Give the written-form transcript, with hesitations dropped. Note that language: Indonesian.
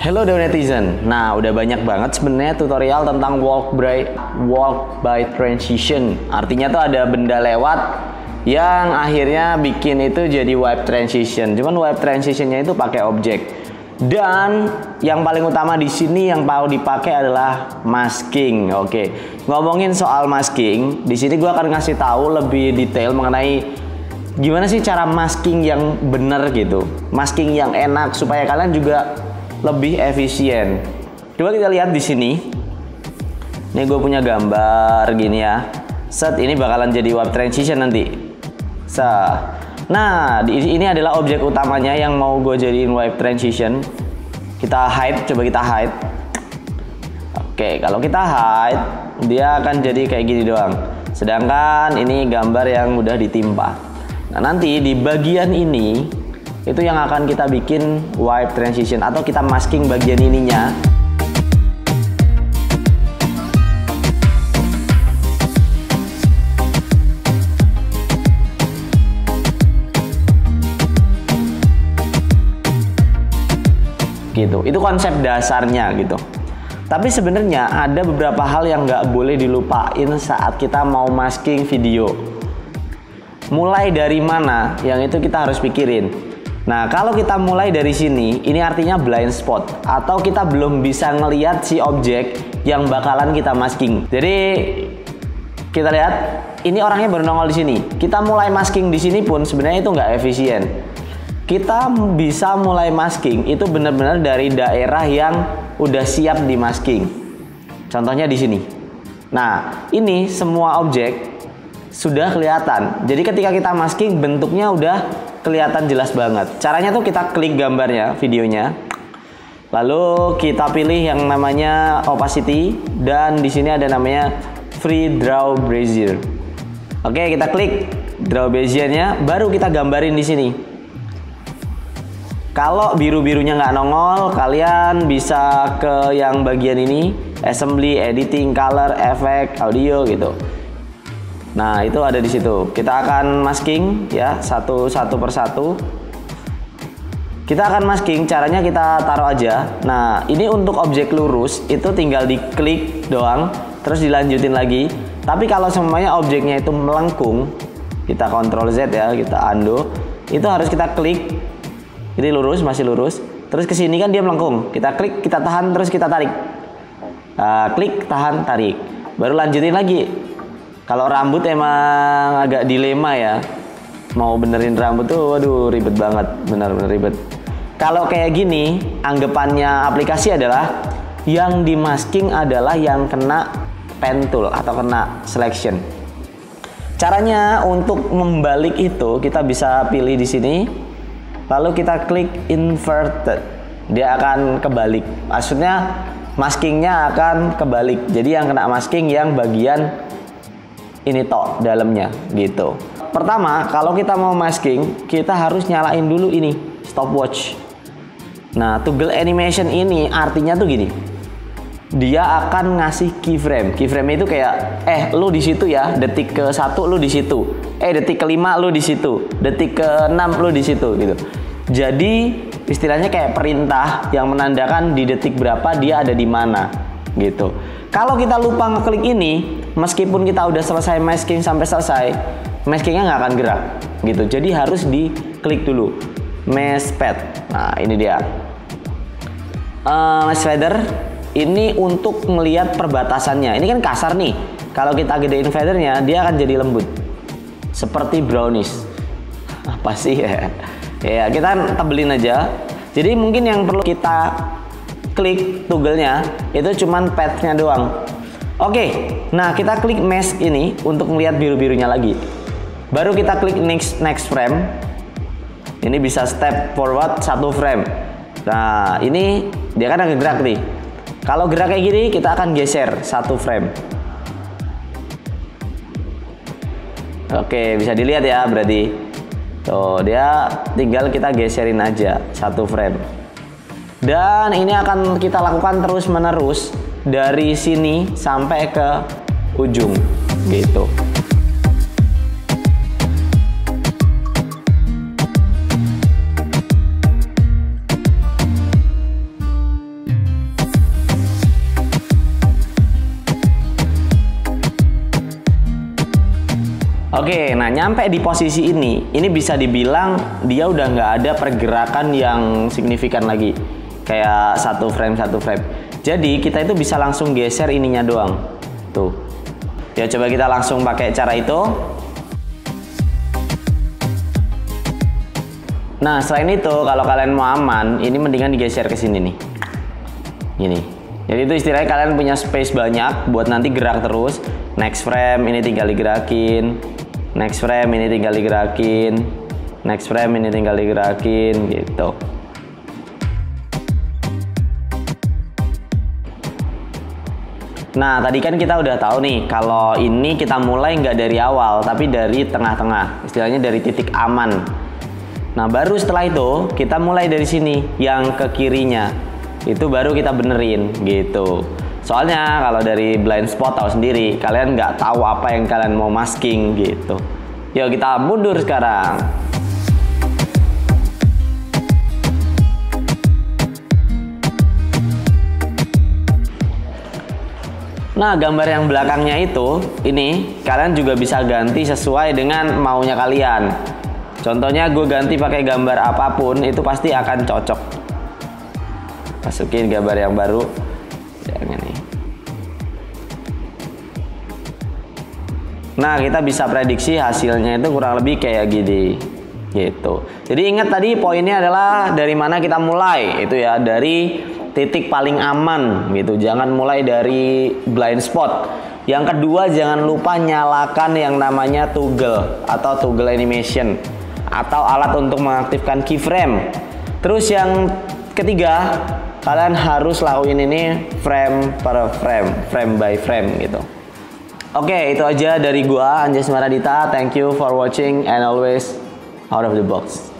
Hello dear netizen. Nah, udah banyak banget sebenarnya tutorial tentang walk by transition. Artinya tuh ada benda lewat yang akhirnya bikin itu jadi wipe transition. Cuman wipe transitionnya itu pakai objek. Dan yang paling utama di sini yang mau dipakai adalah masking. Oke. Ngomongin soal masking, di sini gue akan ngasih tahu lebih detail mengenai gimana sih cara masking yang benar gitu. Masking yang enak supaya kalian juga lebih efisien. Coba kita lihat di sini. Ini gue punya gambar gini ya. Set, ini bakalan jadi wipe transition nanti. Nah, ini adalah objek utamanya yang mau gue jadiin wipe transition. Kita hide, coba kita hide. Oke, kalau kita hide, dia akan jadi kayak gini doang. Sedangkan ini gambar yang udah ditimpa. Nah, nanti di bagian ini itu yang akan kita bikin wipe transition atau kita masking bagian ininya. Gitu. Itu konsep dasarnya gitu. Tapi sebenarnya ada beberapa hal yang nggak boleh dilupain saat kita mau masking video. Mulai dari mana yang itu kita harus pikirin. Nah, kalau kita mulai dari sini, ini artinya blind spot atau kita belum bisa ngelihat si objek yang bakalan kita masking. Jadi kita lihat, ini orangnya baru nongol di sini. Kita mulai masking di sini pun sebenarnya itu nggak efisien. Kita bisa mulai masking itu benar-benar dari daerah yang udah siap di masking. Contohnya di sini. Nah, ini semua objek sudah kelihatan. Jadi ketika kita masking bentuknya udah kelihatan jelas banget. Caranya tuh kita klik gambarnya, videonya. Lalu kita pilih yang namanya opacity dan di sini ada namanya free draw bezier. Oke, kita klik draw beziernya, baru kita gambarin di sini. Kalau biru-birunya nggak nongol, kalian bisa ke yang bagian ini, assembly, editing, color, effect, audio gitu. Nah, itu ada di situ. Kita akan masking ya satu persatu. Kita akan masking, caranya kita taruh aja. Nah, ini untuk objek lurus itu tinggal diklik doang, terus dilanjutin lagi. Tapi kalau semuanya objeknya itu melengkung, kita Ctrl Z ya, kita undo. Itu harus kita klik. Ini lurus, masih lurus. Terus ke sini kan dia melengkung. Kita klik, kita tahan, terus kita tarik. Klik, tahan, tarik. Baru lanjutin lagi. Kalau rambut emang agak dilema ya. Mau benerin rambut tuh waduh ribet banget, bener-bener ribet. Kalau kayak gini, anggapannya aplikasi adalah yang di masking adalah yang kena pen tool atau kena selection. Caranya untuk membalik itu kita bisa pilih di sini. Lalu kita klik inverted. Dia akan kebalik. Maksudnya maskingnya akan kebalik. Jadi yang kena masking yang bagian ini tok dalamnya gitu. Pertama, kalau kita mau masking, kita harus nyalain dulu ini stopwatch. Nah, toggle animation ini artinya tuh gini. Dia akan ngasih keyframe. Keyframe itu kayak lu di situ ya, detik ke-1 lu di situ. Detik ke-5 lu di situ. Detik ke-6 lu di situ gitu. Jadi, istilahnya kayak perintah yang menandakan di detik berapa dia ada di mana gitu. Kalau kita lupa ngeklik ini, meskipun kita udah selesai masking sampai selesai, maskingnya nggak akan gerak gitu. Jadi harus diklik dulu mesh pad. Nah, ini dia mesh fader. Ini untuk melihat perbatasannya. Ini kan kasar nih. Kalau kita gedein fadernya, dia akan jadi lembut seperti brownies. Apa sih ya? Ya, kita tebelin aja. Jadi mungkin yang perlu kita klik toggle-nya itu cuman pad-nya doang. Oke, nah kita klik mesh ini untuk melihat biru-birunya lagi. Baru kita klik next frame. Ini bisa step forward 1 frame. Nah, ini dia kan agak gerak nih. Kalau gerak kayak gini, kita akan geser 1 frame. Oke, bisa dilihat ya berarti. Tuh, dia tinggal kita geserin aja 1 frame. Dan ini akan kita lakukan terus-menerus dari sini sampai ke ujung gitu. Oke, nah nyampe di posisi ini bisa dibilang dia udah nggak ada pergerakan yang signifikan lagi, kayak satu frame. Jadi kita itu bisa langsung geser ininya doang, tuh. Ya coba kita langsung pakai cara itu. Nah selain itu, kalau kalian mau aman, ini mendingan digeser ke sini nih, gini. Jadi itu istilahnya kalian punya space banyak buat nanti gerak terus. Next frame ini tinggal digerakin, next frame ini tinggal digerakin, next frame ini tinggal digerakin, gitu. Nah tadi kan kita udah tahu nih kalau ini kita mulai nggak dari awal tapi dari tengah-tengah, istilahnya dari titik aman. Nah baru setelah itu kita mulai dari sini yang ke kirinya, itu baru kita benerin gitu. Soalnya kalau dari blind spot tahu sendiri, kalian nggak tahu apa yang kalian mau masking gitu. Yuk kita mundur sekarang. Nah gambar yang belakangnya itu, ini kalian juga bisa ganti sesuai dengan maunya kalian. Contohnya gue ganti pakai gambar apapun, itu pasti akan cocok. Masukin gambar yang baru, yang ini. Nah kita bisa prediksi hasilnya itu kurang lebih kayak gini, gitu. Jadi ingat tadi poinnya adalah dari mana kita mulai, itu ya dari titik paling aman gitu, jangan mulai dari blind spot. Yang kedua jangan lupa nyalakan yang namanya toggle atau toggle animation atau alat untuk mengaktifkan keyframe. Terus yang ketiga kalian harus lakuin ini frame per frame, frame by frame gitu. Oke, itu aja dari gua Anjas Maradita. Thank you for watching and always out of the box.